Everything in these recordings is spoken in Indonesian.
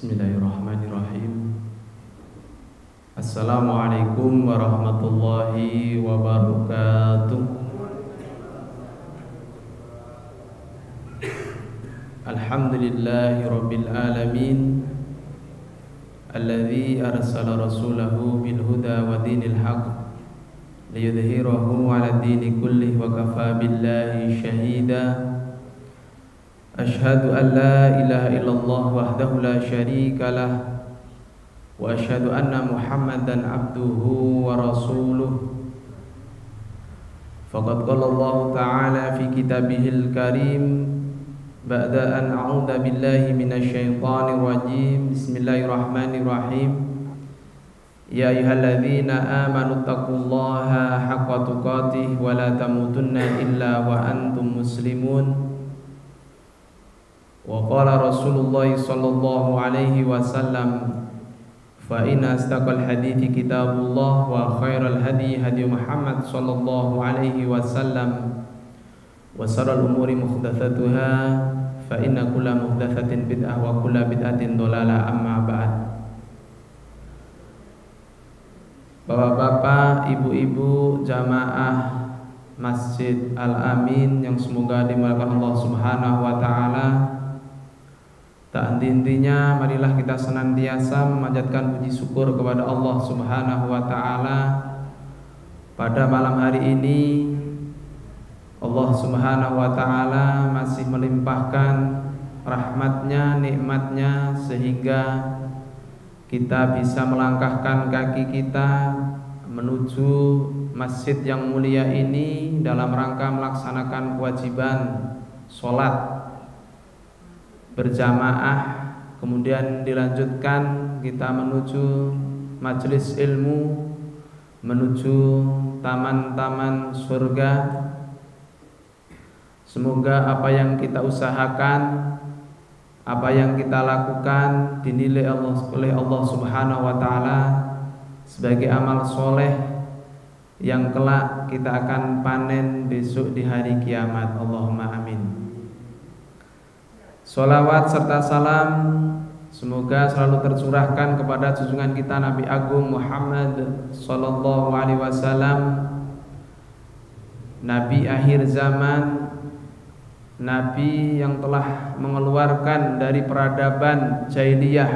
Bismillahirrahmanirrahim. Assalamualaikum warahmatullahi wabarakatuh. Alhamdulillahi rabbil alamin, alladzi arsala rasulahu bil huda wa dinil haqq liyudhhirahu 'ala dini kullih wa kafa billahi shahida. Ashhadu an la ilaha illallah wahdahu la syarika lah wa ashhadu anna Muhammadan abduhu wa rasuluh. Faqad qala Allah ta'ala fi kitabihil karim ba'da an a'udzu billahi minasy syaithanir rajim. Bismillahirrahmanirrahim. Ya ayyuhalladzina amanu taqullaha haqqa tuqatih wa la tamutunna illa wa antum muslimun. Wa qala Rasulullah sallallahu alaihi wasallam, fa inna astaqal hadithi kitabullah wa khairal hadi hadi Muhammad sallallahu alaihi wasallam wa sharral umuri muhdatsatuha fa inna kulla muhdatsatin bid'ah wa kulla bid'atin dhalalah, amma ba'd. Bapak-bapak, ibu-ibu jamaah Masjid Al-Amin yang semoga dimuliakan Allah Subhanahu wa taala. Tak henti-hentinya marilah kita senantiasa memanjatkan puji syukur kepada Allah Subhanahu wa taala. Pada malam hari ini Allah Subhanahu wa taala masih melimpahkan rahmatnya, nikmatnya, sehingga kita bisa melangkahkan kaki kita menuju masjid yang mulia ini dalam rangka melaksanakan kewajiban sholat berjamaah, kemudian dilanjutkan kita menuju majelis ilmu, menuju taman-taman surga. Semoga apa yang kita usahakan, apa yang kita lakukan dinilai oleh Allah Subhanahu wa taala sebagai amal soleh yang kelak kita akan panen besok di hari kiamat. Allahumma amin. Sholawat serta salam semoga selalu tercurahkan kepada junjungan kita Nabi Agung Muhammad sallallahu alaihi wasallam, Nabi akhir zaman, Nabi yang telah mengeluarkan dari peradaban jahiliyah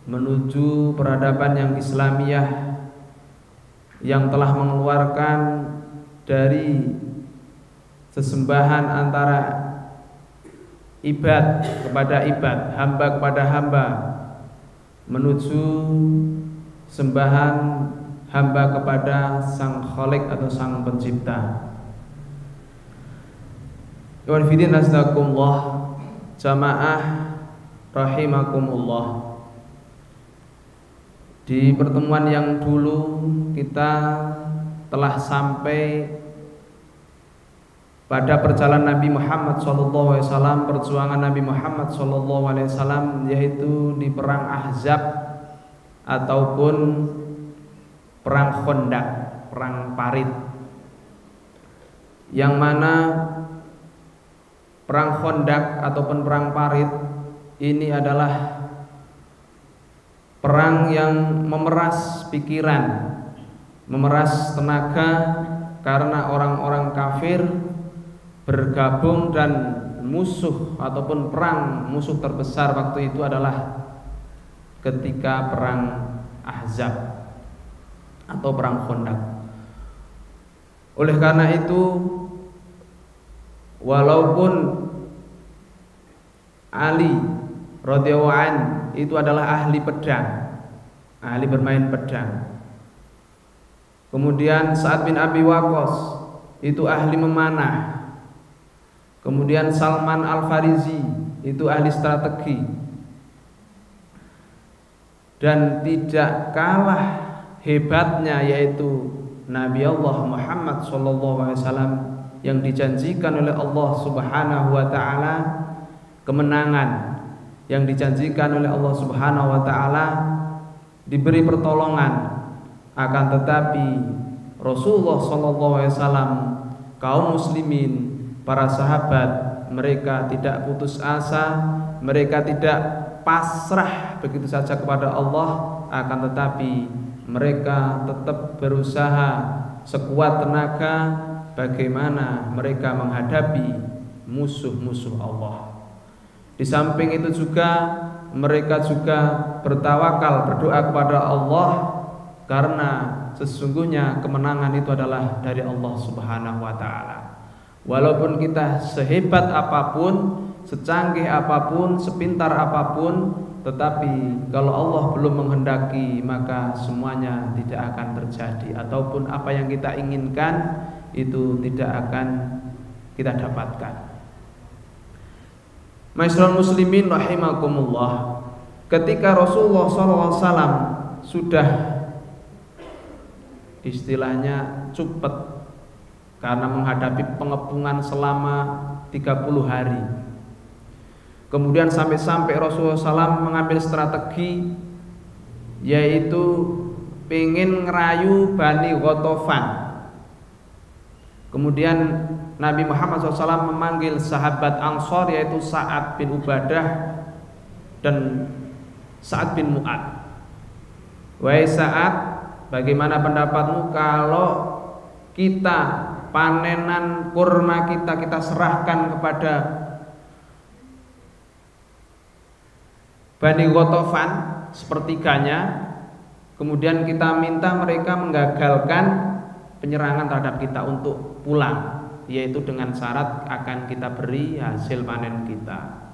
menuju peradaban yang Islamiyah, yang telah mengeluarkan dari sesembahan antara ibad kepada ibad, hamba kepada hamba, menuju sembahan hamba kepada Sang Khalik atau Sang Pencipta. Wa fidin astaghfirullah, jamaah rahimakumullah. Di pertemuan yang dulu kita telah sampai pada perjalanan Nabi Muhammad SAW, perjuangan Nabi Muhammad SAW, yaitu di perang Ahzab ataupun perang Khandaq, perang Parit, yang mana perang Khandaq ataupun perang Parit ini adalah perang yang memeras pikiran, memeras tenaga, karena orang-orang kafir bergabung, dan musuh ataupun perang musuh terbesar waktu itu adalah ketika perang Ahzab atau perang Khandaq. Oleh karena itu, walaupun Ali radhiyallahu anhu itu adalah ahli pedang, ahli bermain pedang, kemudian Sa'ad bin Abi Waqqas itu ahli memanah, kemudian Salman Al-Farisi itu ahli strategi, dan tidak kalah hebatnya yaitu Nabi Allah Muhammad SAW yang dijanjikan oleh Allah Subhanahu wa taala kemenangan, yang dijanjikan oleh Allah Subhanahu wa taala diberi pertolongan. Akan tetapi Rasulullah SAW, kaum muslimin, para sahabat, mereka tidak putus asa, mereka tidak pasrah begitu saja kepada Allah, akan tetapi mereka tetap berusaha sekuat tenaga bagaimana mereka menghadapi musuh-musuh Allah. Di samping itu juga mereka juga bertawakal, berdoa kepada Allah, karena sesungguhnya kemenangan itu adalah dari Allah Subhanahu wa taala. Walaupun kita sehebat apapun, secanggih apapun, sepintar apapun, tetapi kalau Allah belum menghendaki maka semuanya tidak akan terjadi, ataupun apa yang kita inginkan itu tidak akan kita dapatkan. Ma'asyiral muslimin rahimakumullah, ketika Rasulullah SAW sudah istilahnya cupet karena menghadapi pengepungan selama 30 hari, kemudian sampai-sampai Rasulullah SAW mengambil strategi, yaitu ingin ngerayu Bani Ghatafan. Kemudian Nabi Muhammad SAW memanggil sahabat Ansor, yaitu Sa'ad bin Ubadah dan Sa'ad bin Mu'ad. Wahai Sa'ad, bagaimana pendapatmu kalau kita panenan kurma kita serahkan kepada Bani Ghatafan sepertiganya, kemudian kita minta mereka menggagalkan penyerangan terhadap kita untuk pulang, yaitu dengan syarat akan kita beri hasil panen kita.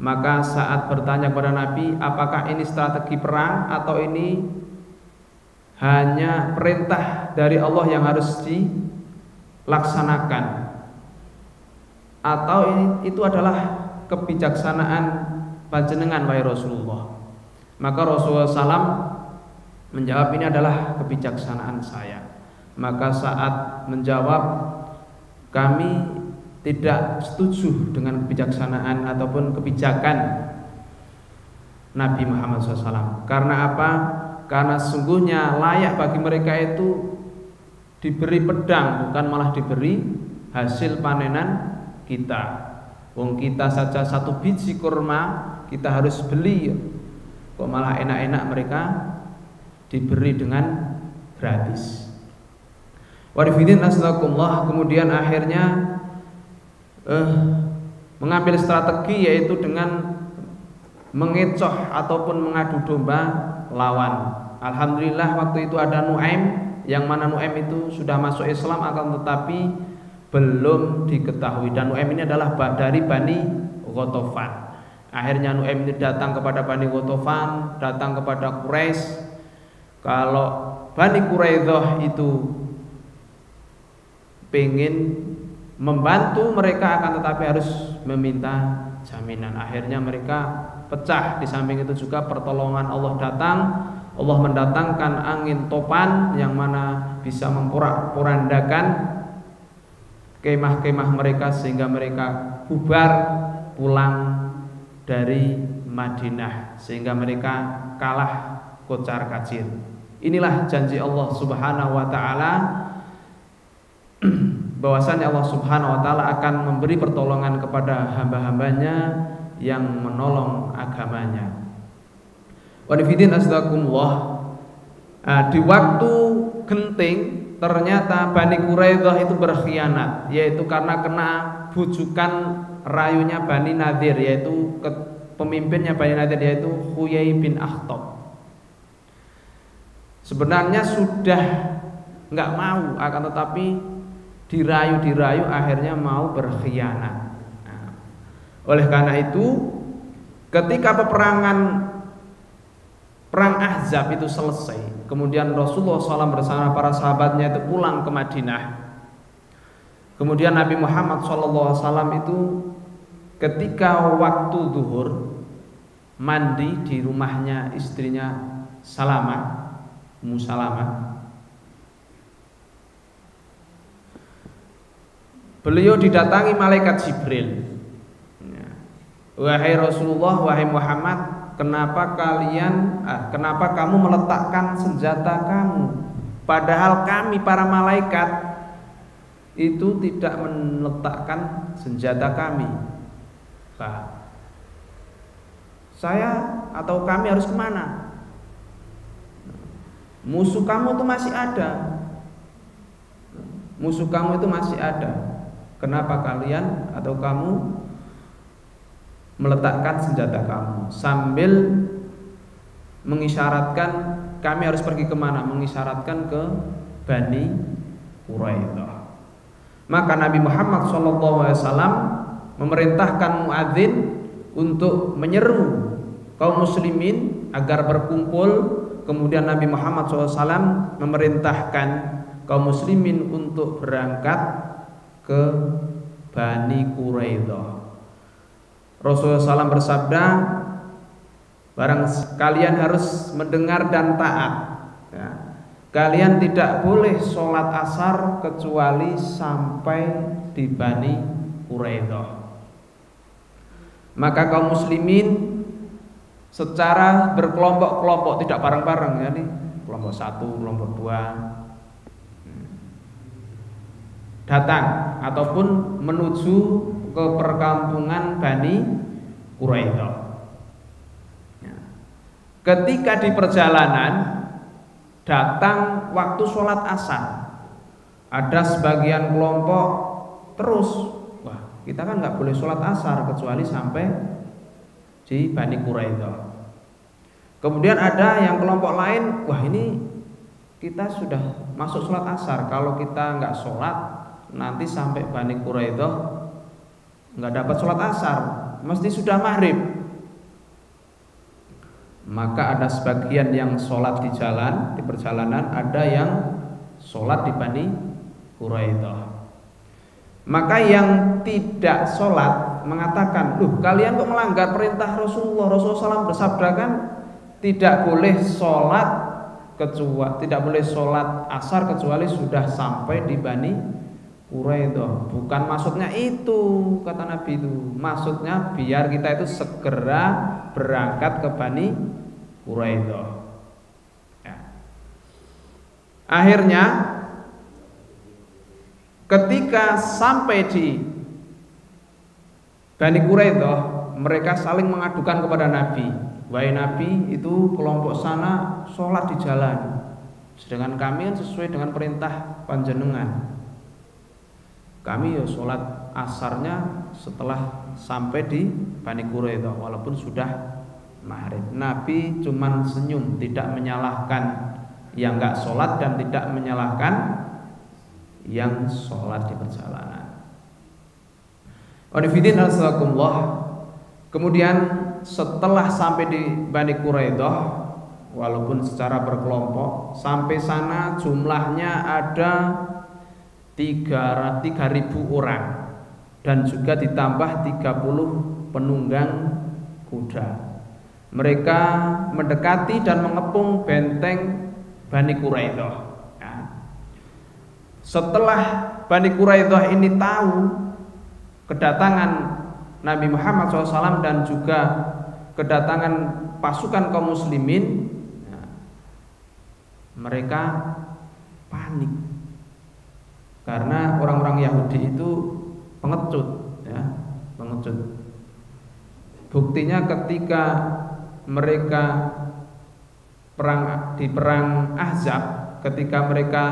Maka saat bertanya kepada Nabi, apakah ini strategi perang atau ini hanya perintah dari Allah yang harus dilaksanakan, atau itu adalah kebijaksanaan panjenengan wahai Rasulullah? Maka Rasulullah SAW menjawab, ini adalah kebijaksanaan saya. Maka saat menjawab, kami tidak setuju dengan kebijaksanaan ataupun kebijakan Nabi Muhammad SAW. Karena apa? Karena sungguhnya layak bagi mereka itu diberi pedang, bukan malah diberi hasil panenan kita. Wong kita saja satu biji kurma kita harus beli, kok malah enak-enak mereka diberi dengan gratis. Warifidin asalakumullah, kemudian akhirnya mengambil strategi, yaitu dengan mengecoh ataupun mengadu domba lawan. Alhamdulillah waktu itu ada Nuaim, yang mana Nuaim itu sudah masuk Islam akan tetapi belum diketahui, dan Nuaim ini adalah dari Bani Ghatafan. Akhirnya Nuaim ini datang kepada Bani Ghatafan, datang kepada Quraisy. Kalau Bani Quraidah itu pengen membantu mereka, akan tetapi harus meminta jaminan. Akhirnya mereka pecah. Di samping itu juga pertolongan Allah datang. Allah mendatangkan angin topan yang mana bisa memporak-porandakan kemah-kemah mereka, sehingga mereka bubar pulang dari Madinah, sehingga mereka kalah kocar kacir. Inilah janji Allah Subhanahu wa taala, bahwasanya Allah Subhanahu wa taala akan memberi pertolongan kepada hamba-hambanya yang menolong agamanya. Wanifidin asdakumullah, di waktu genting ternyata Bani Quraidah itu berkhianat, yaitu karena kena bujukan rayunya Bani Nadir, yaitu pemimpinnya Bani Nadir, yaitu Huyai bin Akhtab. Sebenarnya sudah nggak mau, akan tetapi dirayu akhirnya mau berkhianat. Oleh karena itu, ketika perang Ahzab itu selesai, kemudian Rasulullah SAW bersama para sahabatnya itu pulang ke Madinah. Kemudian Nabi Muhammad SAW itu ketika waktu zuhur mandi di rumahnya istrinya Salamah, Ummu Salamah. Beliau didatangi malaikat Jibril. Wahai Rasulullah, wahai Muhammad, kenapa kamu meletakkan senjata kamu, padahal kami para malaikat itu tidak meletakkan senjata kami. Nah, saya atau kami harus kemana? Musuh kamu itu masih ada. Musuh kamu itu masih ada. Kenapa kalian atau kamu meletakkan senjata kamu? Sambil mengisyaratkan kami harus pergi kemana? Mengisyaratkan ke Bani Quraidah. Maka Nabi Muhammad SAW memerintahkan muadzin untuk menyeru kaum muslimin agar berkumpul. Kemudian Nabi Muhammad SAW memerintahkan kaum muslimin untuk berangkat ke Bani Quraidah. Rasulullah SAW bersabda, barang kalian harus mendengar dan taat, ya. Kalian tidak boleh sholat asar kecuali sampai di Bani Quraidah. Maka kaum muslimin secara berkelompok-kelompok, tidak bareng-bareng, ya, nih, kelompok 1, kelompok 2 datang ataupun menuju ke perkampungan Bani Quraidah. Ya. Ketika di perjalanan datang waktu sholat asar, ada sebagian kelompok terus, wah kita kan nggak boleh sholat asar kecuali sampai di Bani Quraidah. Kemudian ada yang kelompok lain, wah ini kita sudah masuk sholat asar, kalau kita nggak sholat nanti sampai Bani Quraidah nggak dapat sholat asar, mesti sudah maghrib. Maka ada sebagian yang sholat di jalan, di perjalanan, ada yang sholat di Bani Quraidah. Maka yang tidak sholat mengatakan, kalian kok melanggar perintah Rasulullah. Rasulullah SAW bersabda kan tidak boleh sholat tidak boleh sholat asar kecuali sudah sampai di Bani Quraidah. Bukan maksudnya itu, kata Nabi itu. Maksudnya biar kita itu segera berangkat ke Bani Quraidah. Ya. Akhirnya ketika sampai di Bani Quraidah, mereka saling mengadukan kepada Nabi, wahai Nabi, itu kelompok sana sholat di jalan, sedangkan kami sesuai dengan perintah panjenengan. Kami ya sholat asarnya setelah sampai di Bani Quraidah walaupun sudah maghrib. Nabi cuman senyum, tidak menyalahkan yang nggak sholat dan tidak menyalahkan yang sholat di perjalanan. Wanifidin al-salakumullah. Kemudian setelah sampai di Bani Quraidah, walaupun secara berkelompok, sampai sana jumlahnya ada 3.000 orang dan juga ditambah 30 penunggang kuda. Mereka mendekati dan mengepung benteng Bani Quraidah. Ya. Setelah Bani Quraidah ini tahu kedatangan Nabi Muhammad SAW dan juga kedatangan pasukan kaum muslimin, ya, mereka panik. Karena orang-orang Yahudi itu pengecut, ya, pengecut. Buktinya ketika mereka di perang Ahzab, ketika mereka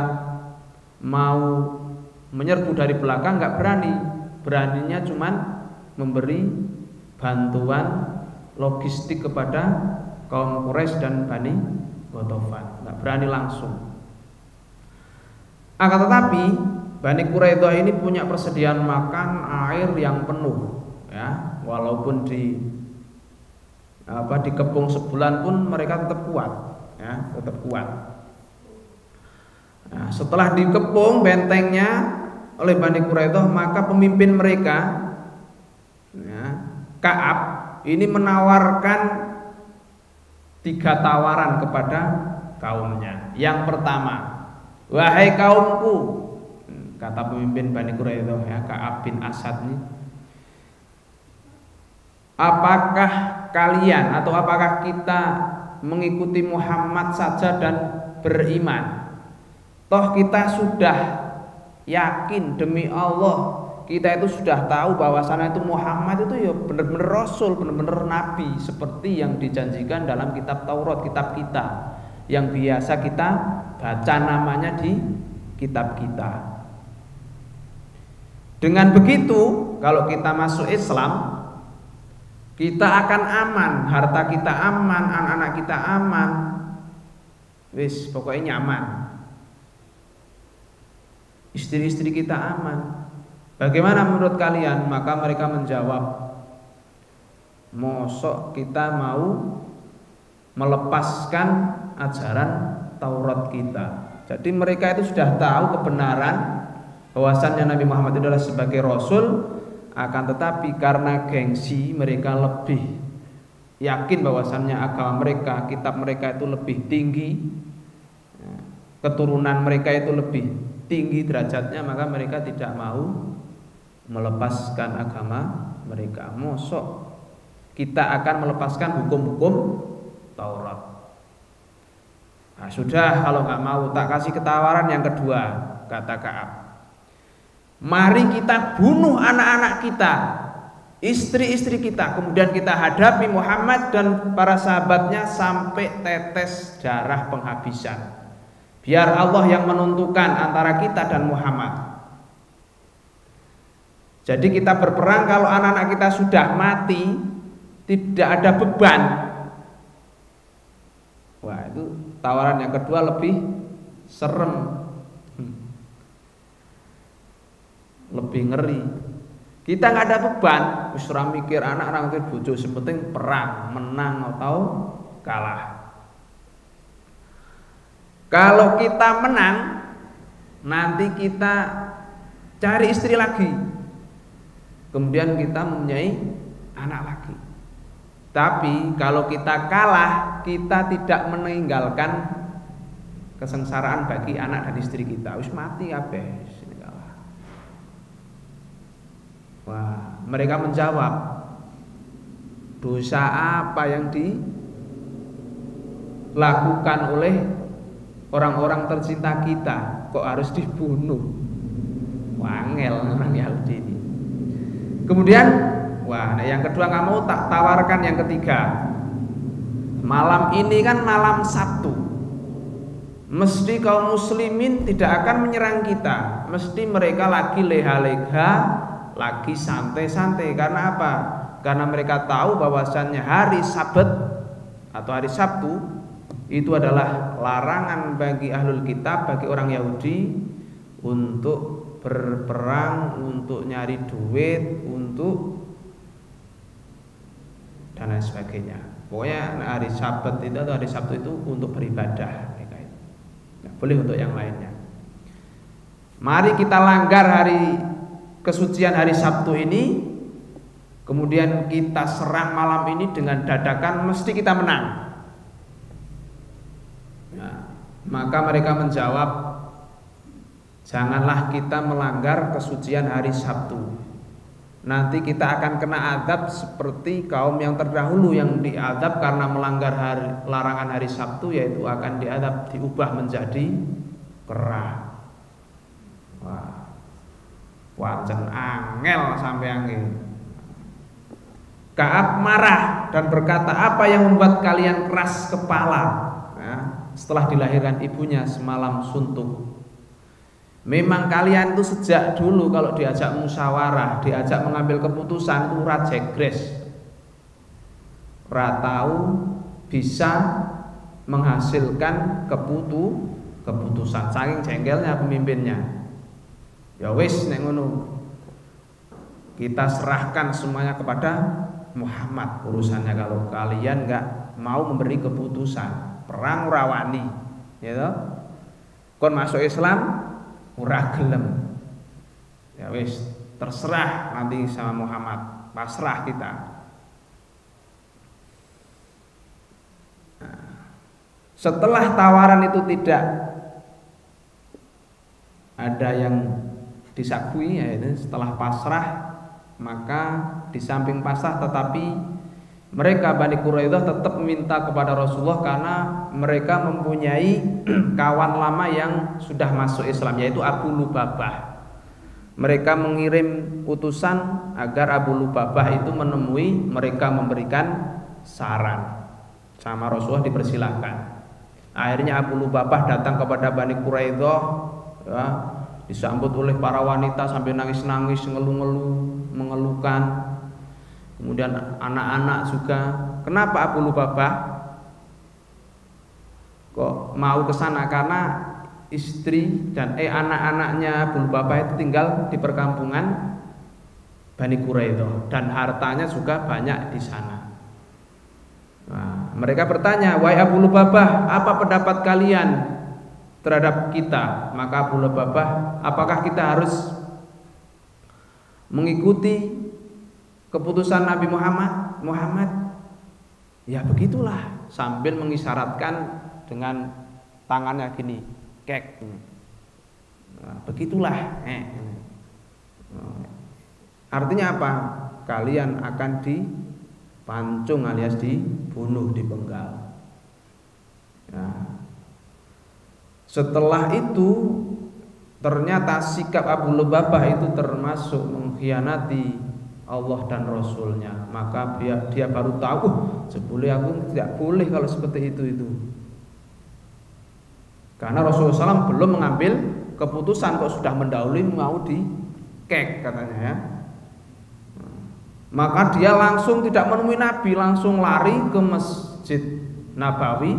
mau menyerbu dari belakang nggak berani, beraninya cuman memberi bantuan logistik kepada kaum Quraisy dan Bani Ghatafan, nggak berani langsung. Akan tetapi Bani Quraidah ini punya persediaan makan, air yang penuh, ya, walaupun dikepung sebulan pun mereka tetap kuat, ya, tetap kuat. Nah, setelah dikepung bentengnya oleh Bani Quraidah, maka pemimpin mereka, ya, Ka'ab, ini menawarkan 3 tawaran kepada kaumnya. Yang pertama, wahai kaumku, kata pemimpin Bani Quraidah, ya, Ka'ab bin Asad ini, apakah kalian atau apakah kita mengikuti Muhammad saja dan beriman? Toh kita sudah yakin demi Allah kita itu sudah tahu bahwasannya itu Muhammad itu ya benar-benar Rasul, benar-benar Nabi, seperti yang dijanjikan dalam kitab Taurat, kitab kita yang biasa kita baca namanya di kitab kita. Dengan begitu, kalau kita masuk Islam, kita akan aman, harta kita aman, anak-anak kita aman, wis pokoknya nyaman. Istri-istri kita aman. Bagaimana menurut kalian? Maka mereka menjawab, mosok kita mau melepaskan ajaran Taurat kita. Jadi mereka itu sudah tahu kebenaran bahwasannya Nabi Muhammad itu adalah sebagai Rasul, akan tetapi karena gengsi mereka lebih yakin bahwasannya agama mereka, kitab mereka itu lebih tinggi, keturunan mereka itu lebih tinggi derajatnya, maka mereka tidak mau melepaskan agama mereka. Mosok kita akan melepaskan hukum-hukum Taurat. Nah, sudah, kalau nggak mau tak kasih ketawaran yang kedua, kata Ka'ab. Mari kita bunuh anak-anak kita, istri-istri kita, kemudian kita hadapi Muhammad dan para sahabatnya sampai tetes darah penghabisan. Biar Allah yang menentukan antara kita dan Muhammad. Jadi kita berperang kalau anak-anak kita sudah mati, tidak ada beban. Wah, itu tawaran yang kedua lebih serem, lebih ngeri. Kita nggak ada beban, wis ora mikir anak, ora mikir bojo, sepenting perang, menang atau kalah. Kalau kita menang, nanti kita cari istri lagi, kemudian kita mempunyai anak lagi. Tapi kalau kita kalah, kita tidak meninggalkan kesengsaraan bagi anak dan istri kita. Wis mati kabeh. Wah, mereka menjawab, dosa apa yang dilakukan oleh orang-orang tercinta kita kok harus dibunuh? Wangel orang Yahudi ini. Kemudian, wah, nah yang kedua nggak mau, tak tawarkan yang ketiga. Malam ini kan malam Sabtu, mesti kaum muslimin tidak akan menyerang kita. Mesti mereka lagi leha-leha, lagi santai-santai. Karena apa? Karena mereka tahu bahwasannya hari Sabat atau hari Sabtu itu adalah larangan bagi ahlul kitab, bagi orang Yahudi untuk berperang, untuk nyari duit, untuk dan lain sebagainya. Pokoknya hari Sabat itu atau hari Sabtu itu untuk beribadah. Nggak boleh untuk yang lainnya. Mari kita langgar hari kesucian hari Sabtu ini, kemudian kita serang malam ini dengan dadakan, mesti kita menang. Maka mereka menjawab, janganlah kita melanggar kesucian hari Sabtu. Nanti kita akan kena azab seperti kaum yang terdahulu yang diazab karena melanggar larangan hari Sabtu, yaitu akan diazab, diubah menjadi kera. Wah, wajan angel sampai angin. Ka'ab marah dan berkata, apa yang membuat kalian keras kepala? Setelah dilahirkan ibunya semalam suntuk. Memang kalian itu sejak dulu kalau diajak musyawarah, diajak mengambil keputusan itu rajegres, tahu bisa menghasilkan keputusan. Saking jengkelnya pemimpinnya. Ya wis nek ngono, kita serahkan semuanya kepada Muhammad urusannya. Kalau kalian nggak mau memberi keputusan, perang rawani, ya toh? Kon masuk Islam ora gelem. Ya wis, terserah nanti sama Muhammad, pasrah kita. Nah, setelah tawaran itu tidak ada yang disakui, yaitu setelah pasrah, maka di samping pasrah tetapi mereka Bani Quraidah tetap meminta kepada Rasulullah karena mereka mempunyai kawan lama yang sudah masuk Islam, yaitu Abu Lubabah. mereka mengirim utusan agar Abu Lubabah itu menemui mereka, memberikan saran. Sama Rasulullah dipersilahkan. Akhirnya Abu Lubabah datang kepada Bani Quraidah, ya, disambut oleh para wanita sambil nangis-nangis, ngeluh-ngeluh, mengeluhkan. Kemudian anak-anak juga. Kenapa Abu Lubabah kok mau ke sana? Karena istri dan anak-anaknya Abu Lubabah itu tinggal di perkampungan Bani Quraidah dan hartanya juga banyak di sana. Nah, mereka bertanya, "Wahai Abu Lubabah, apa pendapat kalian terhadap kita?" Maka Abu Lubabah, "Apakah kita harus mengikuti keputusan Nabi Muhammad?" "Ya begitulah," sambil mengisyaratkan dengan tangannya gini, kek. Nah, begitulah. Artinya apa? Kalian akan dipancung alias dibunuh, dipenggal. Nah, setelah itu ternyata sikap Abu Lubabah itu termasuk mengkhianati Allah dan Rasulnya. Maka dia baru tahu, sebelumnya aku tidak boleh kalau seperti itu. Karena Rasulullah SAW belum mengambil keputusan, kok sudah mendahului mau dikek katanya ya. Maka dia langsung tidak menemui Nabi, langsung lari ke Masjid Nabawi,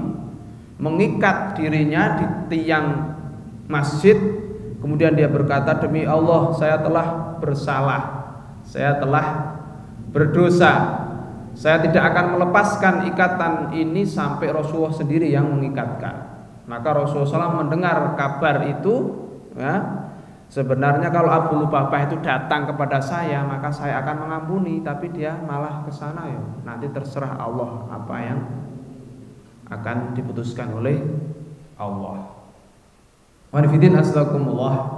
mengikat dirinya di tiang masjid. Kemudian dia berkata, "Demi Allah, saya telah bersalah, saya telah berdosa. Saya tidak akan melepaskan ikatan ini sampai Rasulullah sendiri yang mengikatkan." Maka Rasulullah SAW mendengar kabar itu, ya, sebenarnya kalau Abu Lubabah itu datang kepada saya, maka saya akan mengampuni, tapi dia malah ke sana, ya. Nanti terserah Allah apa yang akan diputuskan oleh Allah. Wa nafidin astagfirullah.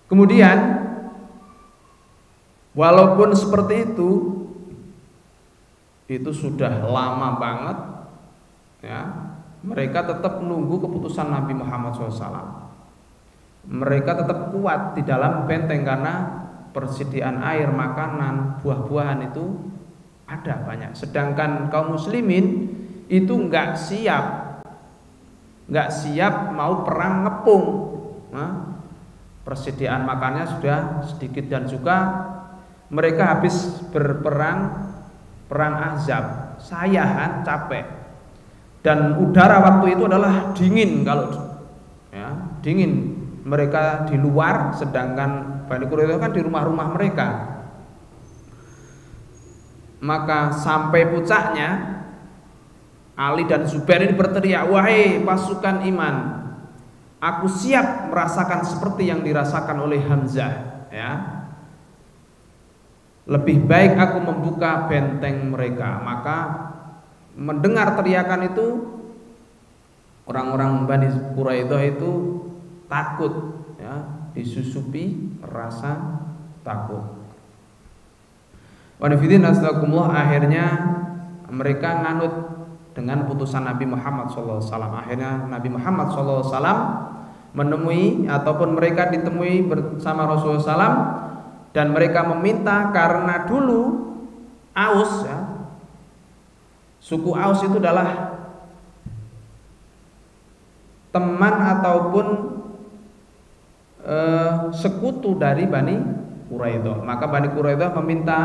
Kemudian walaupun seperti itu sudah lama banget, ya, mereka tetap menunggu keputusan Nabi Muhammad SAW. Mereka tetap kuat di dalam benteng karena persediaan air, makanan, buah-buahan itu ada banyak. Sedangkan kaum muslimin itu nggak siap mau perang ngepung. Nah, persediaan makannya sudah sedikit dan juga mereka habis perang Ahzab, sayahan, capek. Dan udara waktu itu adalah dingin, dingin. Mereka di luar, sedangkan Bani Quraidah kan di rumah-rumah mereka. Maka sampai puncaknya Ali dan Zubair ini berteriak, "Wahai pasukan iman, aku siap merasakan seperti yang dirasakan oleh Hamzah, ya. Lebih baik aku membuka benteng mereka." Maka mendengar teriakan itu, orang-orang Bani Quraidah itu takut, ya, disusupi rasa takut. Wanifidin astagfirullah, akhirnya mereka nganut dengan putusan Nabi Muhammad SAW. Akhirnya Nabi Muhammad SAW menemui ataupun mereka ditemui bersama Rasulullah SAW, dan mereka meminta, karena dulu Aus, ya, suku Aus itu adalah teman ataupun sekutu dari Bani Quraidah. Maka Bani Quraidah meminta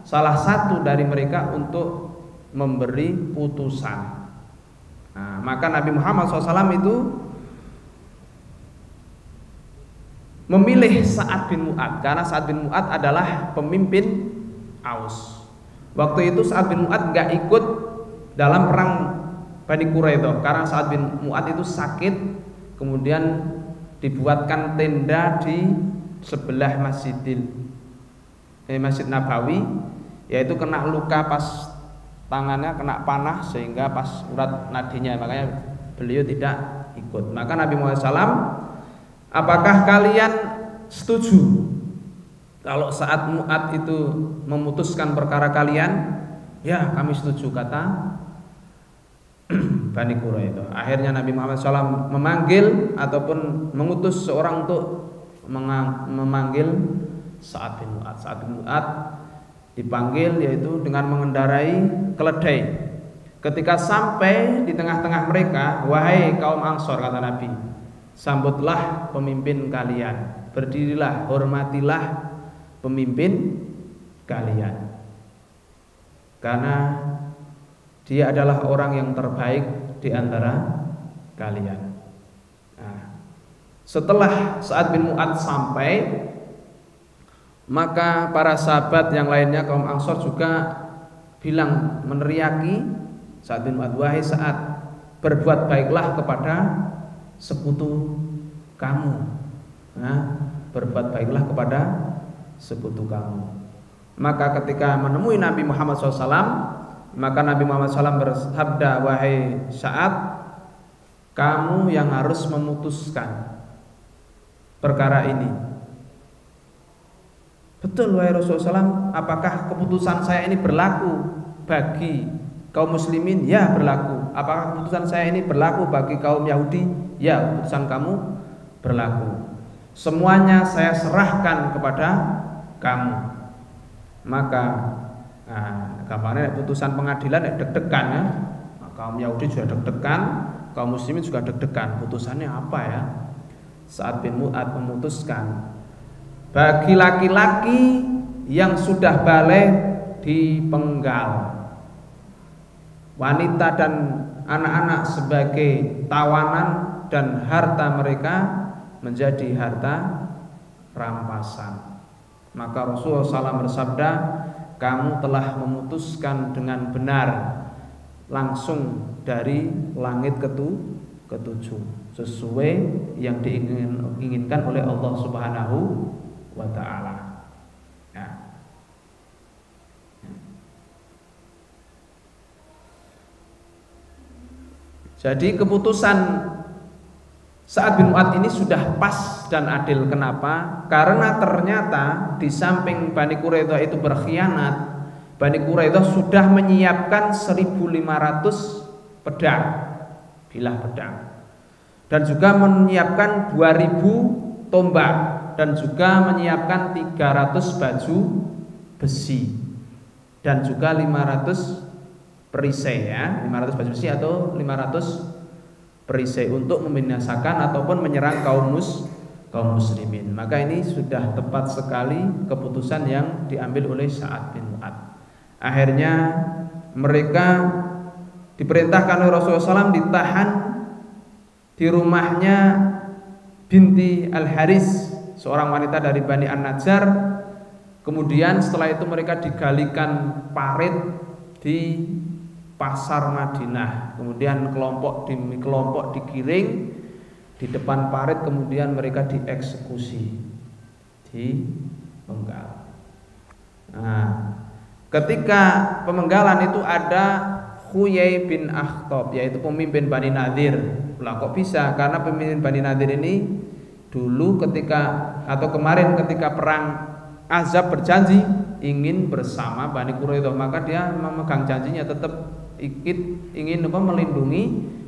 salah satu dari mereka untuk memberi putusan. Nah, maka Nabi Muhammad SAW itu memilih Sa'ad bin Mu'adz, karena Sa'ad bin Mu'adz adalah pemimpin Aus. Waktu itu Sa'ad bin Mu'adz gak ikut dalam perang Bani Quraidah karena Sa'ad bin Mu'adz itu sakit. Kemudian dibuatkan tenda di sebelah Masjid Nabawi, yaitu kena luka pas tangannya, kena panah sehingga pas urat nadinya, makanya beliau tidak ikut. Maka Nabi Muhammad SAW, "Apakah kalian setuju kalau saat Mu'adz itu memutuskan perkara kalian?" "Ya, kami setuju," kata Bani Quraidah. Akhirnya Nabi Muhammad SAW memanggil ataupun mengutus seorang untuk memanggil Sa'ad bin Mu'adz. Sa'ad bin Mu'adz dipanggil yaitu dengan mengendarai keledai. Ketika sampai di tengah-tengah mereka, wahai kaum Ansor, kata Nabi, sambutlah pemimpin kalian, berdirilah, hormatilah pemimpin kalian, karena dia adalah orang yang terbaik di antara kalian. Nah, setelah Sa'ad bin Mu'adz sampai, maka para sahabat yang lainnya kaum Ansor juga bilang, meneriaki Sa'ad bin Mu'adz, wahai Sa'ad, berbuat baiklah kepada sekutu kamu. Nah, berbuat baiklah kepada sekutu kamu. Maka ketika menemui Nabi Muhammad SAW, maka Nabi Muhammad SAW bersabda, wahai Sa'ad, kamu yang harus memutuskan perkara ini. Betul wahai Rasulullah SAW, apakah keputusan saya ini berlaku bagi kaum muslimin? Ya, berlaku. Apakah keputusan saya ini berlaku bagi kaum Yahudi? Ya, keputusan kamu berlaku. Semuanya saya serahkan kepada kamu. Maka gampangnya putusan pengadilan deg-degan ya. Kaum Yahudi juga deg-degan, kaum muslimin juga deg-degan. Putusannya apa ya? Sa'ad bin Mu'adz memutuskan, bagi laki-laki yang sudah balik dipenggal, wanita dan anak-anak sebagai tawanan, dan harta mereka menjadi harta rampasan. Maka Rasulullah SAW bersabda, kamu telah memutuskan dengan benar, langsung dari langit ketujuh, sesuai yang diinginkan oleh Allah Subhanahu wa Ta'ala. Jadi keputusan Sa'ad bin Mu'adz ini sudah pas dan adil. Kenapa? Karena ternyata di samping Bani Quraidah itu berkhianat, Bani Quraidah sudah menyiapkan 1.500 pedang, bilah pedang, dan juga menyiapkan 2.000 tombak, dan juga menyiapkan 300 baju besi, dan juga 500 perisai ya, 500 baju besi atau 500 perisai untuk membinasakan ataupun menyerang kaum muslimin. Maka ini sudah tepat sekali keputusan yang diambil oleh Sa'ad bin Mu'adz. Akhirnya mereka diperintahkan oleh Rasulullah SAW ditahan di rumahnya binti Al-Haris, seorang wanita dari Bani An-Najjar. Kemudian setelah itu mereka digalikan parit di pasar Madinah, kemudian kelompok demi kelompok digiring di depan parit, kemudian mereka dieksekusi, dipenggal. Nah, ketika pemenggalan itu ada Huyai bin Akhtab, yaitu pemimpin Bani Nadir. Lah kok bisa? Karena pemimpin Bani Nadir ini dulu kemarin ketika perang Ahzab berjanji ingin bersama Bani Quraidah, maka dia memegang janjinya, tetap ingin melindungi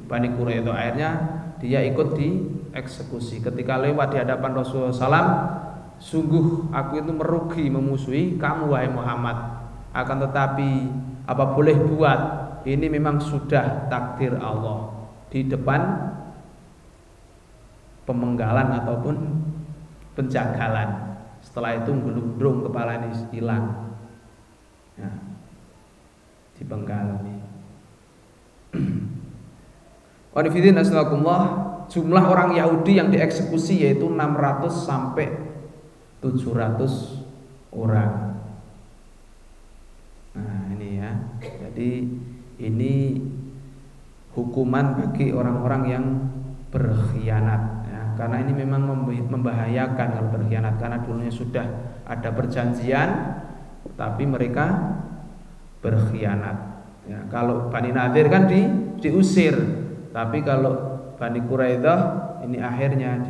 Bani Quraidah. Akhirnya dia ikut dieksekusi. Ketika lewat di hadapan Rasulullah SAW, sungguh aku itu merugi memusuhi kamu wahai Muhammad. Akan tetapi apa boleh buat, ini memang sudah takdir Allah. Di depan pemenggalan ataupun penjagalan, setelah itu gelundrung kepala ini hilang, ya, dipenggal ini. Wanifidin asalakumullah, jumlah orang Yahudi yang dieksekusi yaitu 600 sampai 700 orang. Nah ini ya, jadi ini hukuman bagi orang-orang yang berkhianat ya, karena ini memang membahayakan kalau berkhianat, karena dulunya sudah ada perjanjian tapi mereka berkhianat ya. Kalau Bani Nadir kan diusir, tapi kalau Bani Quraidah ini akhirnya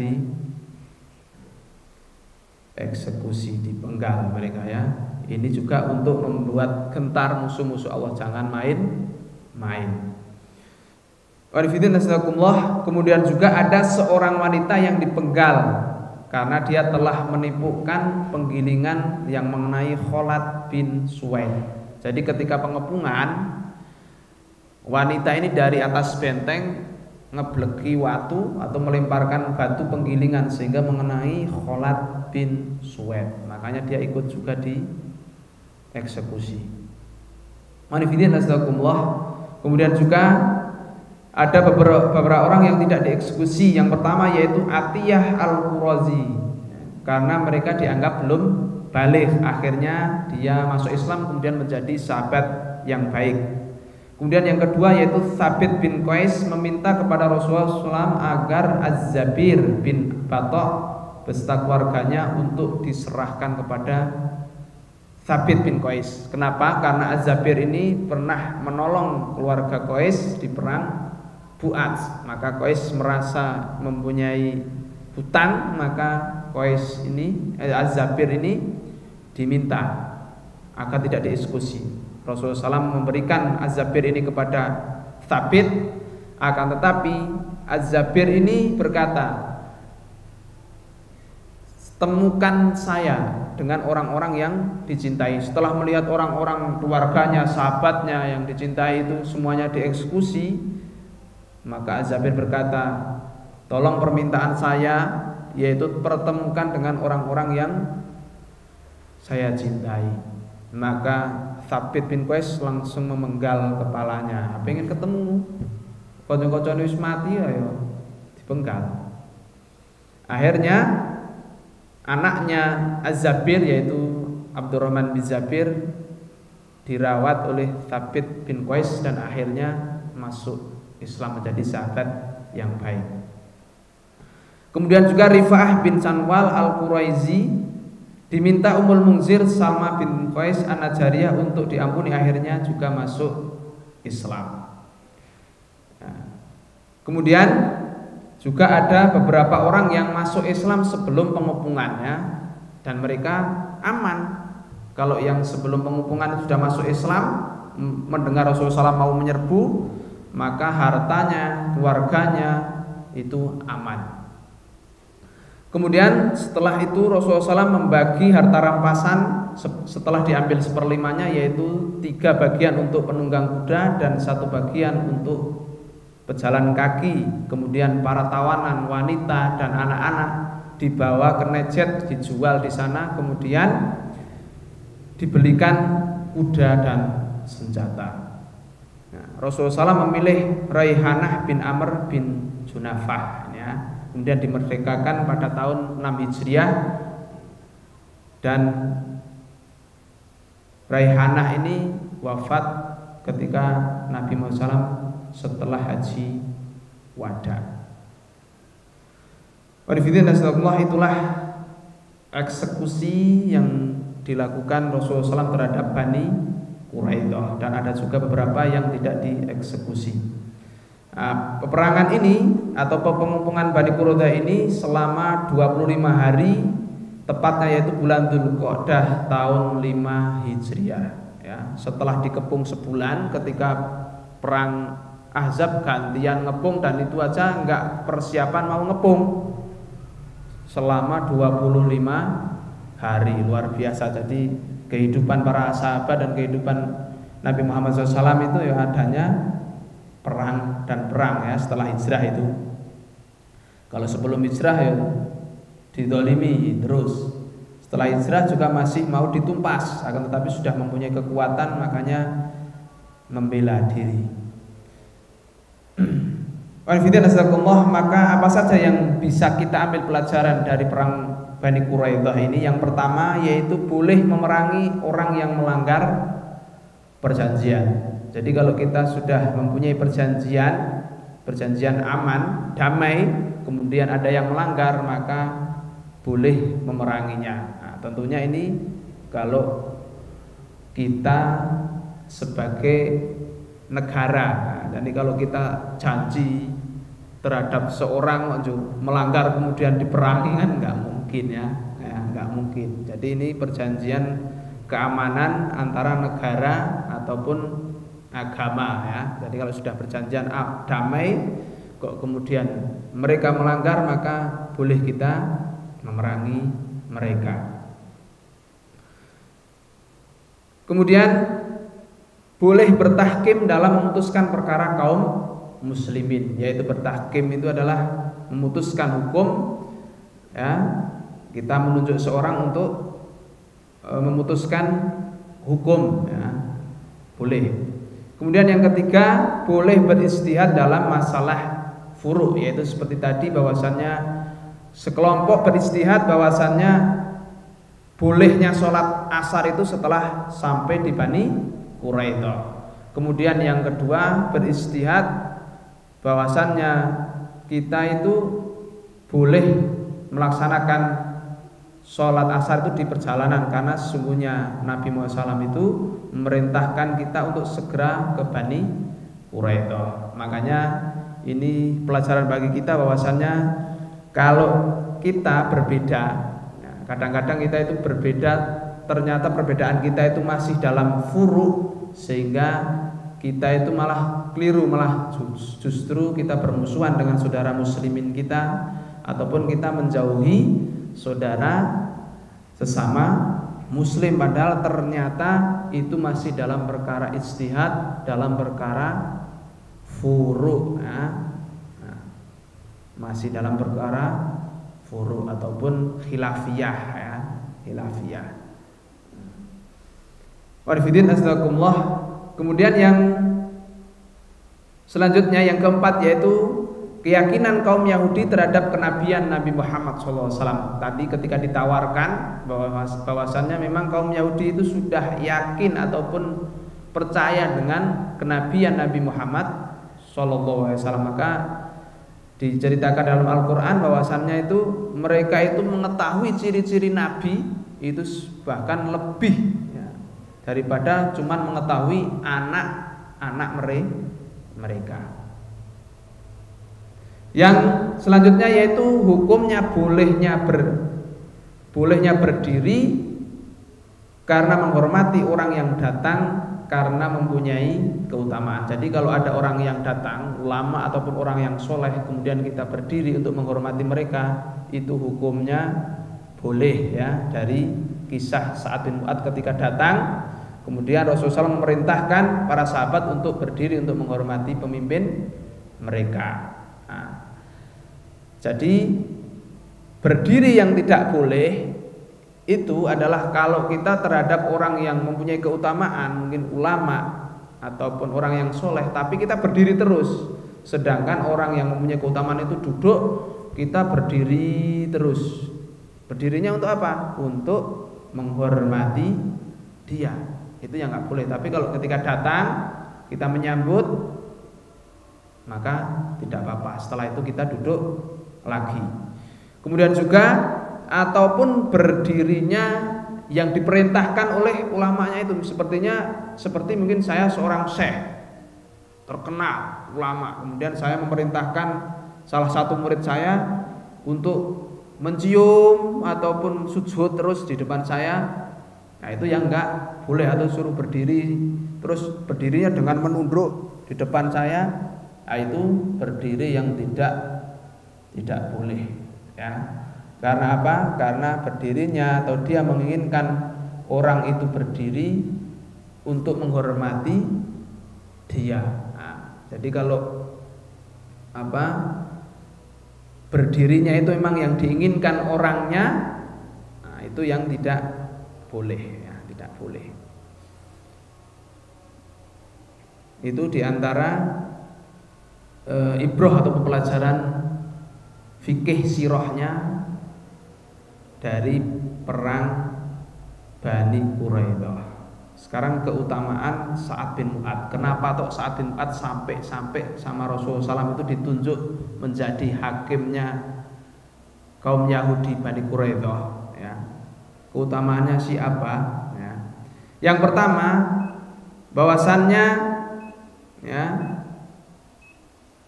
dieksekusi, dipenggal mereka ya. Ini juga untuk membuat gentar musuh-musuh Allah, jangan main-main. Kemudian juga ada seorang wanita yang dipenggal karena dia telah menipukan penggilingan yang mengenai Khalid bin Suwaid. Jadi ketika pengepungan, wanita ini dari atas benteng ngebleki watu atau melemparkan batu penggilingan sehingga mengenai Khalid bin Suwaid. Makanya dia ikut juga di eksekusi. Manifidin astagfirullah. Kemudian juga ada beberapa orang yang tidak dieksekusi. Yang pertama yaitu Atiyah Al-Qurazi, karena mereka dianggap belum balik. Akhirnya dia masuk Islam kemudian menjadi sahabat yang baik. Kemudian yang kedua yaitu Thabit bin Qais meminta kepada Rasulullah SAW agar Az-Zabir bin Batok beserta keluarganya untuk diserahkan kepada Thabit bin Qais. Kenapa? Karena Az-Zabir ini pernah menolong keluarga Qais di perang Bu'ats. Maka Qais merasa mempunyai hutang, maka Qais ini Az-Zabir ini diminta agar tidak dieksekusi. Rasulullah SAW memberikan Az-Zabir ini kepada Thabit, akan tetapi Az-Zabir ini berkata, temukan saya dengan orang-orang yang dicintai. Setelah melihat orang-orang keluarganya, sahabatnya yang dicintai itu semuanya dieksekusi, maka Az-Zabir berkata, tolong permintaan saya, yaitu pertemukan dengan orang-orang yang saya cintai. Maka Thabit bin Qais langsung memenggal kepalanya. Pengen ketemu, kocok-kocok wis mati ayo dipenggal. Akhirnya anaknya Az-Zabir yaitu Abdurrahman bin Zabir dirawat oleh Thabit bin Qais dan akhirnya masuk Islam menjadi sahabat yang baik. Kemudian juga Rifa'ah bin Sanwal Al-Quraizi diminta Ummul Munzir Salma bin Qais An-Najariyah untuk diampuni, akhirnya juga masuk Islam. Nah, kemudian juga ada beberapa orang yang masuk Islam sebelum pengepungannya dan mereka aman. Kalau yang sebelum pengepungan sudah masuk Islam, mendengar Rasulullah SAW mau menyerbu, maka hartanya, keluarganya itu aman. Kemudian setelah itu Rasulullah SAW membagi harta rampasan setelah diambil seperlimanya, yaitu 3 bagian untuk penunggang kuda dan 1 bagian untuk pejalan kaki. Kemudian para tawanan, wanita dan anak-anak dibawa ke Najd, dijual di sana, kemudian dibelikan kuda dan senjata. Nah, Rasulullah SAW memilih Raihanah bin Amr bin Junafah, ya. Kemudian dimerdekakan pada tahun 6 Hijriah, dan Raihanah ini wafat ketika Nabi Muhammad SAW setelah haji wada. Itulah eksekusi yang dilakukan Rasulullah SAW terhadap Bani Quraidah, dan ada juga beberapa yang tidak dieksekusi. Peperangan ini atau pengepungan Bani Quraidah ini selama 25 hari, tepatnya yaitu bulan Dzulqa'dah tahun 5 Hijriah, ya. Setelah dikepung sebulan, ketika perang Ahzab gantian ngepung, dan itu aja enggak persiapan mau ngepung selama 25 hari, luar biasa. Jadi kehidupan para sahabat dan kehidupan Nabi Muhammad SAW itu ya adanya perang dan perang, ya, setelah hijrah itu. Kalau sebelum hijrah ya didolimi terus, setelah hijrah juga masih mau ditumpas, akan tetapi sudah mempunyai kekuatan, makanya membela diri. Maka apa saja yang bisa kita ambil pelajaran dari perang Bani Quraidah ini? Yang pertama yaitu boleh memerangi orang yang melanggar perjanjian. Jadi kalau kita sudah mempunyai perjanjian aman, damai, kemudian ada yang melanggar, maka boleh memeranginya. Nah, tentunya ini kalau kita sebagai negara. Nah, jadi kalau kita janji terhadap seorang melanggar kemudian diperangi, kan nggak mungkin, ya, nggak mungkin. Jadi ini perjanjian keamanan antara negara ataupun agama, ya. Jadi kalau sudah perjanjian damai kok kemudian mereka melanggar, maka boleh kita memerangi mereka. Kemudian boleh bertahkim dalam memutuskan perkara kaum muslimin, yaitu bertahkim itu adalah memutuskan hukum, ya, kita menunjuk seorang untuk memutuskan hukum, ya, boleh. Kemudian yang ketiga, boleh beristihad dalam masalah furu', yaitu seperti tadi bahwasannya sekelompok beristihad bahwasannya bolehnya sholat asar itu setelah sampai di Bani Quraidah. Kemudian yang kedua, beristihad bahwasannya kita itu boleh melaksanakan sholat asar itu di perjalanan, karena sesungguhnya Nabi Muhammad SAW itu memerintahkan kita untuk segera ke Bani Quraidah. Makanya ini pelajaran bagi kita bahwasannya kalau kita berbeda, kadang-kadang kita itu berbeda, ternyata perbedaan kita itu masih dalam furu', sehingga kita itu malah keliru, malah justru kita bermusuhan dengan saudara muslimin kita, ataupun kita menjauhi saudara sesama muslim, padahal ternyata itu masih dalam perkara ijtihad, dalam perkara furu', masih dalam perkara furu' ataupun khilafiyah, ya, khilafiyah. Warifidin astagfirullah. Kemudian yang selanjutnya, yang keempat, yaitu keyakinan kaum Yahudi terhadap kenabian Nabi Muhammad SAW. Tadi ketika ditawarkan bahwasannya memang kaum Yahudi itu sudah yakin ataupun percaya dengan kenabian Nabi Muhammad SAW, maka diceritakan dalam Al-Quran bahwasannya itu mereka itu mengetahui ciri-ciri Nabi itu bahkan lebih, ya, daripada cuman mengetahui anak-anak mereka. Yang selanjutnya yaitu hukumnya bolehnya berdiri karena menghormati orang yang datang karena mempunyai keutamaan. Jadi kalau ada orang yang datang, ulama ataupun orang yang soleh, kemudian kita berdiri untuk menghormati mereka, itu hukumnya boleh, ya. Dari kisah Sa'ad bin Mu'adz ketika datang, kemudian Rasulullah SAW memerintahkan para sahabat untuk berdiri untuk menghormati pemimpin mereka. Jadi berdiri yang tidak boleh itu adalah kalau kita terhadap orang yang mempunyai keutamaan, mungkin ulama ataupun orang yang soleh, tapi kita berdiri terus. Sedangkan orang yang mempunyai keutamaan itu duduk, kita berdiri terus. Berdirinya untuk apa? Untuk menghormati dia. Itu yang nggak boleh. Tapi kalau ketika datang kita menyambut, maka tidak apa-apa. Setelah itu kita duduk lagi. Kemudian juga ataupun berdirinya yang diperintahkan oleh ulamanya itu, seperti mungkin saya seorang syekh terkenal ulama, kemudian saya memerintahkan salah satu murid saya untuk mencium ataupun sujud terus di depan saya, nah itu yang enggak boleh. Atau suruh berdiri terus berdirinya dengan menunduk di depan saya, nah itu berdiri yang tidak boleh, ya. Karena apa? Karena berdirinya atau dia menginginkan orang itu berdiri untuk menghormati dia. Nah, jadi kalau apa? Berdirinya itu memang yang diinginkan orangnya, nah, itu yang tidak boleh, ya, tidak boleh. Itu diantara ibrah atau pelajaran fikih sirahnya dari perang Bani Quraidah. Sekarang keutamaan Sa'ad bin Mu'adz. Kenapa toh Sa'ad bin Mu'adz sampai sama Rasulullah SAW itu ditunjuk menjadi hakimnya kaum Yahudi Bani Quraidah, ya. Keutamaannya siapa? Ya. Yang pertama, bahwasannya, ya,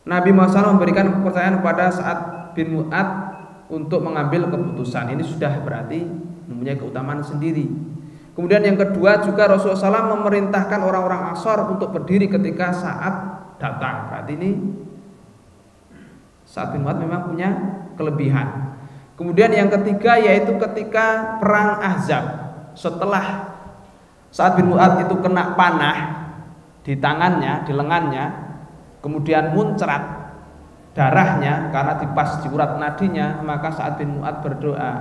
Nabi Muhammad SAW memberikan kepercayaan kepada Sa'ad bin Mu'adz untuk mengambil keputusan. Ini sudah berarti mempunyai keutamaan sendiri. Kemudian yang kedua juga Rasulullah SAW memerintahkan orang-orang Ansor untuk berdiri ketika Sa'ad datang. Berarti ini Sa'ad bin Mu'adz memang punya kelebihan. Kemudian yang ketiga yaitu ketika perang Ahzab, setelah Sa'ad bin Mu'adz itu kena panah di tangannya, di lengannya, kemudian muncrat darahnya karena dipas di urat nadinya, maka Sa'ad bin Mu'adz berdoa,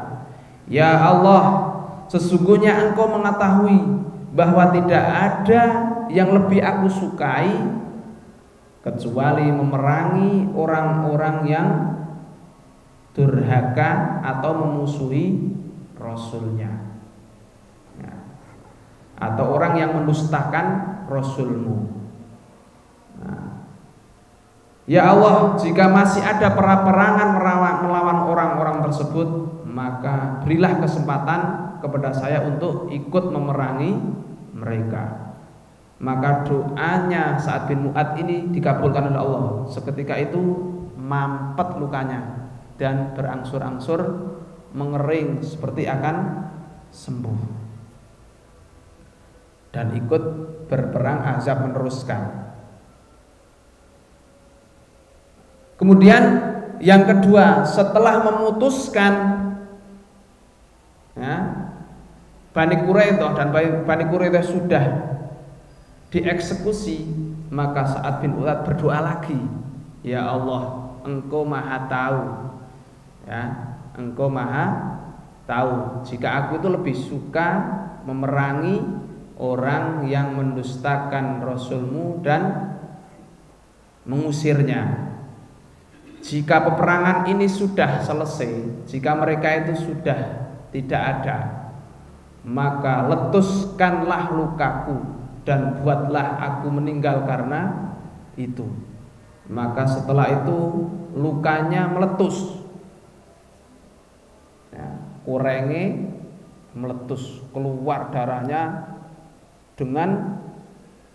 "Ya Allah, sesungguhnya Engkau mengetahui bahwa tidak ada yang lebih aku sukai kecuali memerangi orang-orang yang durhaka atau memusuhi Rasulnya, atau orang yang mendustakan Rasulmu. Ya Allah, jika masih ada peperangan melawan orang-orang tersebut, maka berilah kesempatan kepada saya untuk ikut memerangi mereka." Maka doanya Sa'ad bin Mu'adz ini dikabulkan oleh Allah. Seketika itu mampet lukanya dan berangsur-angsur mengering seperti akan sembuh, dan ikut berperang Ahzab meneruskan. Kemudian yang kedua, setelah memutuskan Bani Quraidah dan Bani Quraidah sudah dieksekusi, maka Sa'ad bin Mu'adz berdoa lagi, "Ya Allah, Engkau Maha tahu, Engkau Maha tahu jika aku itu lebih suka memerangi orang yang mendustakan Rasulmu dan mengusirnya. Jika peperangan ini sudah selesai, jika mereka itu sudah tidak ada, maka letuskanlah lukaku dan buatlah aku meninggal karena itu." Maka setelah itu lukanya meletus, kurenge meletus, keluar darahnya dengan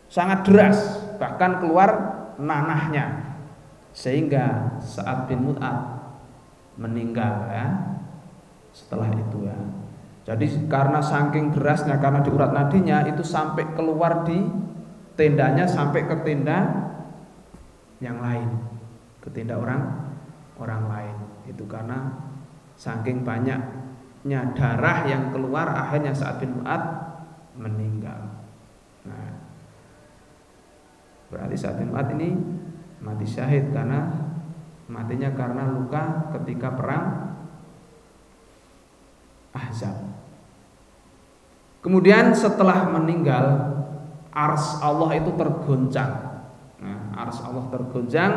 sangat deras, bahkan keluar nanahnya, sehingga Sa'ad bin Mu'adz meninggal setelah itu Jadi karena saking derasnya, karena di urat nadinya itu sampai keluar di tendanya, sampai ke tenda yang lain, ke tenda orang lain. Itu karena saking banyaknya darah yang keluar, akhirnya Sa'ad bin Mu'adz meninggal. Berarti Sa'ad bin Mu'adz ini mati syahid karena matinya karena luka ketika perang Ahzab. Kemudian setelah meninggal, ars Allah itu tergoncang. Ars Allah tergoncang,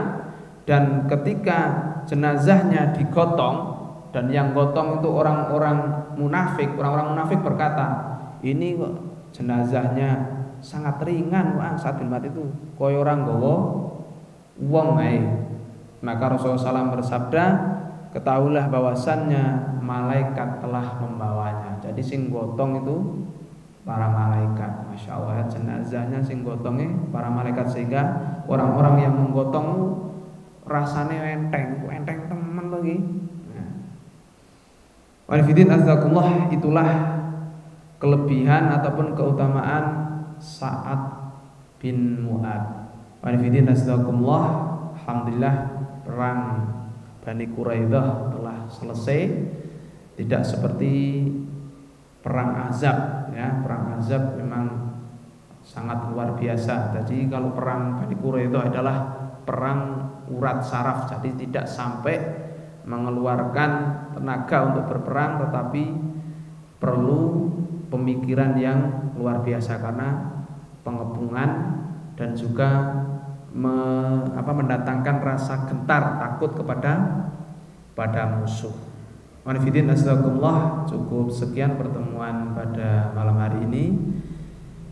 dan ketika jenazahnya digotong, dan yang gotong itu orang-orang munafik, berkata, "Ini kok jenazahnya sangat ringan, Sa'ad bin Mu'adz itu koyo orang gowo wong ae." Maka Rasulullah SAW bersabda, "Ketahuilah bahwasannya malaikat telah membawanya." Jadi sing gotong itu para malaikat. Masya Allah, jenazahnya sing gotongnya para malaikat, sehingga orang-orang yang menggotong rasanya enteng teman lagi. Walifidin azakumullah, itulah kelebihan ataupun keutamaan Sa'ad bin Mu'adz. Walifidin azakumullah, alhamdulillah perang Bani Quraidah telah selesai, tidak seperti perang Ahzab Perang Ahzab memang sangat luar biasa. Jadi kalau perang Bani Quraidah adalah perang urat saraf, jadi tidak sampai mengeluarkan tenaga untuk berperang, tetapi perlu pemikiran yang luar biasa karena pengepungan dan juga mendatangkan rasa gentar, takut pada musuh. Manfidin astagfirullah, cukup sekian pertemuan pada malam hari ini.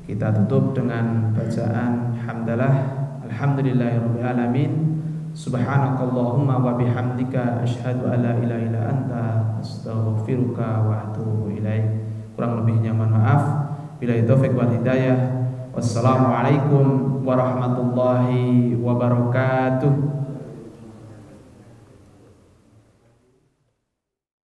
Kita tutup dengan bacaan hamdalah, alhamdulillahirabbil alamin, subhanakallahumma wa bihamdika asyhadu alla ilaha illa anta astaghfiruka wa atubu ilaik. Kurang lebihnya mohon maaf. Billahi taufik wal hidayah. Wassalamualaikum warahmatullahi wabarakatuh.